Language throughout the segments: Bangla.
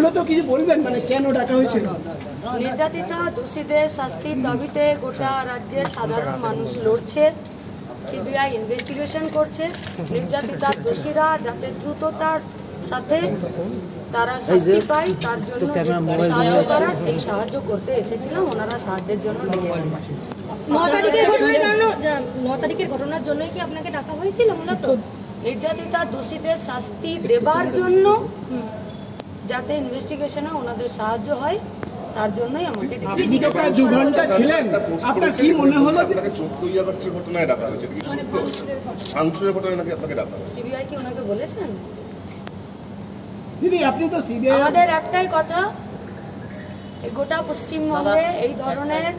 বিশেষত কিছু বলবেন, মানে কেন ডাকা হয়েছিল? নির্যাতিতা দোষীদের শাস্তির দাবিতে গোটা রাজ্যের সাধারণ মানুষ লড়ছে। সিবিআই ইনভেস্টিগেশন করছে। নির্যাতিতার দোষীরা যাতে দ্রুততার সাথে তারা শাস্তি পায় তার জন্য সাহায্য করার, সেই সাহায্য করতে এসেছিলাম। ওনারা সাহায্যের জন্য ডেকেছিলেন। 9 তারিখের ঘটনার জন্যই কি আপনাকে ডাকা হয়েছিল? মূলত নির্যাতিতার দোষীদের শাস্তি দেবার জন্য, যাতে ইনভেস্টিগেশনে ওনাদের সাহায্য হয়, তার জন্যই আমাকে প্রায় 2 ঘন্টা ছিলেন। আপনার কি মনে হলো? 14ই আগস্টের ঘটনায় ডাকা হয়েছে, ভাঙচুরের ঘটনায় নাকি আপনাকে ডাকা হয়েছে? সিবিআই কি ওনাকে বলেছেন? দিদি আপনি তো সিবিআই, আমাদের একটাই কথা, গোটা পশ্চিমবঙ্গে এই ধরনের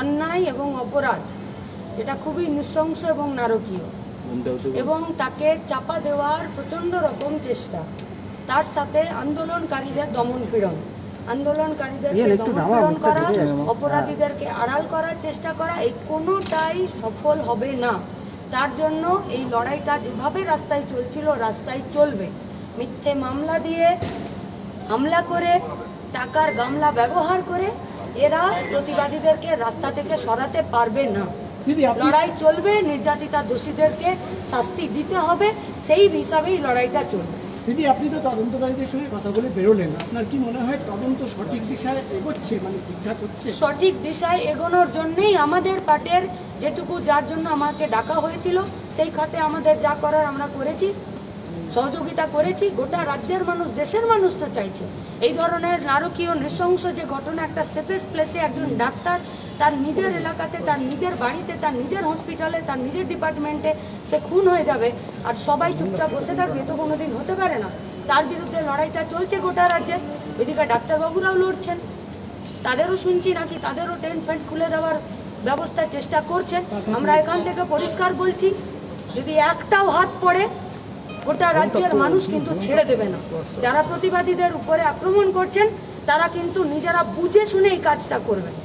অন্যায় এবং অপরাধ, যেটা খুবই নৃশংস এবং নারকীয়, এবং তাকে চাপা দেওয়ার প্রচন্ড রকম চেষ্টা, তার সাথে আন্দোলনকারীদের দমন পীড়ন, আন্দোলনকারীদেরকে দমন পীড়ন করা, অপরাধীদেরকে আড়াল করার চেষ্টা করা, এই কোনোটাই সফল হবে না। তার জন্য এই লড়াইটা যেভাবে রাস্তায় চলছিল রাস্তায় চলবে। মিথ্যে মামলা দিয়ে, হামলা করে, টাকার গামলা ব্যবহার করে এরা প্রতিবাদীদেরকে রাস্তা থেকে সরাতে পারবে না। লড়াই চলবে, নির্যাতিতা দোষীদেরকে শাস্তি দিতে হবে, সেই হিসাবেই লড়াইটা চলবে। দিদি আপনি তো তদন্তকারীদের সঙ্গে কথা বলে বেরোলেন, আপনার কি মনে হয় তদন্ত সঠিক দিশায় এগোচ্ছে, মানে ঠিকঠাক হচ্ছে? সঠিক দিশায় এগোনোর জন্যই আমাদের পার্টির যেটুকু, যার জন্য আমাকে ডাকা হয়েছিল, সেই খাতে আমাদের যা করার আমরা করেছি, সহযোগিতা করেছি। গোটা রাজ্যের মানুষ, দেশের মানুষ তো চাইছে এই ধরনের নারকীয় নৃশংস যে ঘটনা, একটা সেফেস্ট প্লেসে একজন ডাক্তার তার নিজের এলাকাতে, তার নিজের বাড়িতে, তার নিজের হসপিটালে, তার নিজের ডিপার্টমেন্টে সে খুন হয়ে যাবে আর সবাই চুপচাপ বসে থাকবে, তো কোনোদিন হতে পারে না। তার বিরুদ্ধে লড়াইটা চলছে গোটা রাজ্যে। এদিকে ডাক্তারবাবুরাও লড়ছেন, তাদেরও শুনছি নাকি তাদেরও টেন্ট ফেন্ট খুলে দেওয়ার ব্যবস্থার চেষ্টা করছেন। আমরা এখান থেকে পরিষ্কার বলছি, যদি একটাও হাত পড়ে গোটা রাজ্যের মানুষ কিন্তু ছেড়ে দেবে না। যারা প্রতিবাদীদের উপরে আক্রমণ করছেন তারা কিন্তু নিজেরা বুঝে শুনে এই কাজটা করবেন।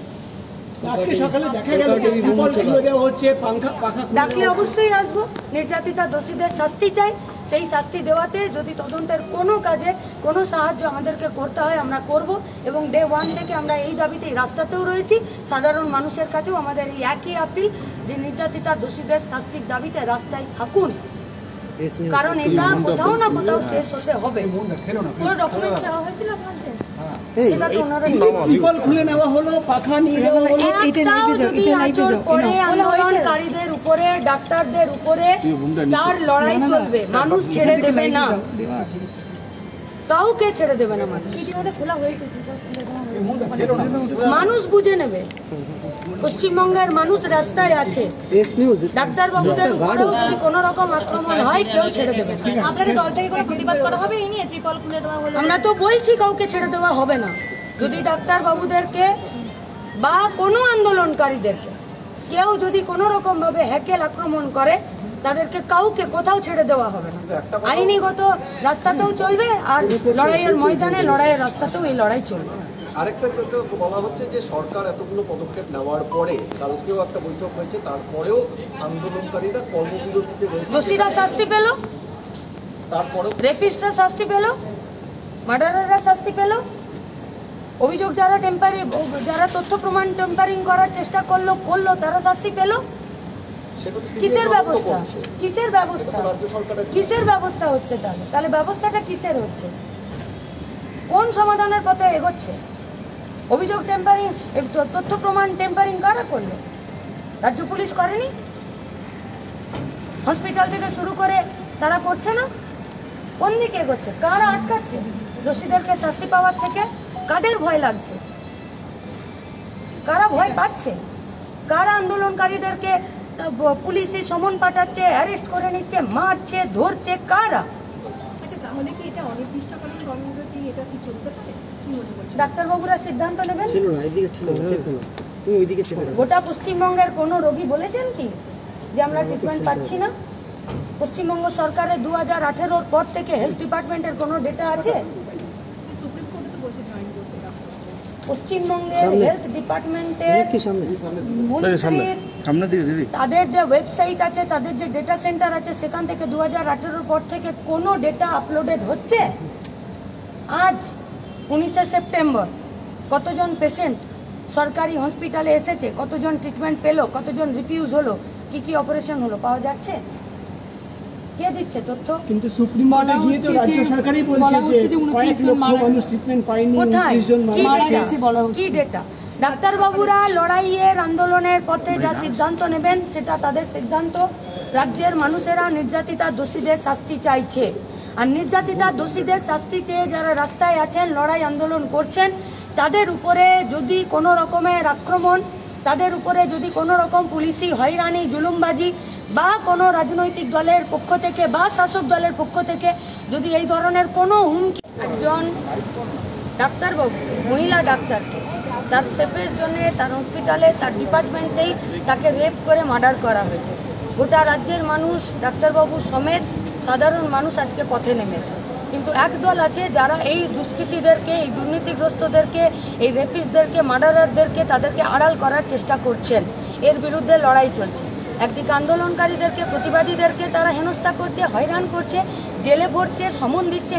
আজকে সকালে দেখা গেল ত্রিপল খুলে দেওয়া হচ্ছে, পাখা ডাকলে অবশ্যই আসবো। নির্যাতিতা দোষীদের শাস্তি চাই, সেই শাস্তি দেওয়াতে যদি তদন্তের কোনো কাজে কোনো সাহায্য আমাদেরকে করতে হয় আমরা করব, এবং ডে 1 থেকে আমরা এই দাবিতে রাস্তাতেও রয়েছি। সাধারণ মানুষের কাছেও আমাদের এই একই আপিল যে নির্যাতিতা দোষীদের শাস্তির দাবিতে রাস্তায় থাকুন, কারণ এটা কোথাও না কোথাও শেষ হতে হবে। কোনো ডকুমেন্ট চাওয়া হয়েছিল আপনাদের? সেটা তো ওনারা ত্রিপল খুলে নেওয়া হলো, পাখা নিয়ে যাওয়া হলো। একটাও যদি আঁচড় পড়ে আন্দোলনকারীদের উপরে, ডাক্তারদের উপরে, তার লড়াই চলবে, মানুষ ছেড়ে দেবে না, কাউকে ছেড়ে দেবে না। মানুষ বুঝে নেবে, পশ্চিমবঙ্গের মানুষ রাস্তায় আছে। ডাক্তারবাবুদের উপরেও যদি কোনো রকম আক্রমণ হয় কেউ ছেড়ে দেবে না। আপনাদের দল থেকে কোনো প্রতিবাদ করা হবে এই নিয়ে? ত্রিপল খুলে দেওয়া হলো, আমরা তো বলছি কাউকে ছেড়ে দেওয়া হবে না। যদি ডাক্তারবাবুদেরকে বা কোনো আন্দোলনকারীদেরকে কেউ যদি কোনো রকম ভাবে হ্যাকেল আক্রমণ করে, তাদেরকে কাউকে কোথাও ছেড়ে দেওয়া হবে না। আইনিগত রাস্তাতেও চলবে, আর লড়াইয়ের ময়দানে, লড়াইয়ের রাস্তাতেও এই লড়াই চলবে। আরেকটা যেটা বলা হচ্ছে যে সরকার এতগুলো পদক্ষেপ নেওয়ার পরে, কালকেও একটা বৈঠক হয়েছে, তারপরেও আন্দোলনকারীরা কর্মবিরতিতে রয়েছে। দোষীরা শাস্তি পেল, তারপরেও রেপিস্টরা শাস্তি পেল, মার্ডারাররা শাস্তি পেল, অভিযোগ যারা তথ্য প্রমাণ টেম্পারিং করার চেষ্টা করলো তারা শাস্তি পেল। কিসের ব্যবস্থা? কিসের ব্যবস্থা? কিসের ব্যবস্থা হচ্ছে? তাহলে ব্যবস্থাটা কিসের হচ্ছে? কোন সমাধানের পথে এগোচ্ছে? অভিযোগ টেম্পারিং, তথ্য প্রমাণ টেম্পারিং কারা করলো? রাজ্য পুলিশ করেনি? হসপিটাল থেকে শুরু করে তারা করছে না? কোন দিকে এগোচ্ছে? কারা আটকাচ্ছে দোষীদেরকে শাস্তি পাওয়ার থেকে? কাদের ভয় লাগছে? কারা ভয় পাচ্ছে? কারা আন্দোলনকারীদেরকে পুলিশে সমন পাঠাচ্ছে, অ্যারেস্ট করে নিচ্ছে, মারছে, ধরছে? কারা? আচ্ছা, তাহলে কি এটা অনির্দিষ্টকালীন কর্মবিরতি, এটা কি চলতে পারে? কি মনে করছেন? ডাক্তারবাবুরা সিদ্ধান্ত নেবেন। গোটা পশ্চিমবঙ্গের কোনো রোগী বলেছেন কি যে আমরা ট্রিটমেন্ট পাচ্ছি না? পশ্চিমবঙ্গ সরকারের 2018-র পর থেকে হেলথ ডিপার্টমেন্টের কোনো ডেটা আছে? সুপ্রিম কোর্টে তো বলছে জয়েন করতে। পশ্চিমবঙ্গের হেলথ ডিপার্টমেন্টের মন্ত্রীর তাদের যে ওয়েবসাইট আছে, তাদের যে ডেটা সেন্টার আছে, সেখান থেকে 2018-র পর থেকে কোনো ডেটা আপলোডেড হচ্ছে? আজ 19শে সেপ্টেম্বর কতজন পেশেন্ট সরকারি হসপিটালে এসেছে, কতজন ট্রিটমেন্ট পেলো, কতজন রিফিউজ হলো, কি অপারেশন হলো, পাওয়া যাচ্ছে? কে দিচ্ছে তথ্য? কিন্তু সুপ্রিম কোর্টে গিয়ে তো রাজ্য সরকারই বলছে যে কয়েক লক্ষ মানুষ ট্রিটমেন্ট পায়নি, কোথায় 29 জন কি মারা ডেটা? গেছে। কি ডেটা? ডাক্তারবাবুরা লড়াইয়ের আন্দোলনের পথে যা সিদ্ধান্ত নেবেন সেটা তাদের সিদ্ধান্ত। রাজ্যের মানুষেরা নির্যাতিতা দোষীদের শাস্তি চাইছে, আর নির্যাতিতা দোষীদের শাস্তি চেয়ে যারা রাস্তায় আছেন, লড়াই আন্দোলন করছেন, তাদের উপরে যদি কোনো রকমের আক্রমণ, তাদের উপরে যদি কোনো রকম পুলিশি হয়রানি, জুলুমবাজি বা কোনো রাজনৈতিক দলের পক্ষ থেকে বা শাসক দলের পক্ষ থেকে যদি এই ধরনের কোনো হুমকি, একজন ডাক্তারবাবুকে, মহিলা ডাক্তারকে তার সেফের জন্য তার হসপিটালে, তার ডিপার্টমেন্টেই তাকে রেপ করে মার্ডার করা হয়েছে। গোটা রাজ্যের মানুষ, ডাক্তারবাবু সমেত সাধারণ মানুষ আজকে পথে নেমেছে। কিন্তু একদল আছে যারা এই দুষ্কৃতীদেরকে, এই দুর্নীতিগ্রস্তদেরকে, এই রেপিস্টদেরকে, মার্ডারারদেরকে তাদেরকে আড়াল করার চেষ্টা করছেন। এর বিরুদ্ধে লড়াই চলছে। একদিকে আন্দোলনকারীদেরকে, প্রতিবাদীদেরকে তারা হেনস্থা করছে, হয়রান করছে, জেলে ভরছে, সমন দিচ্ছে।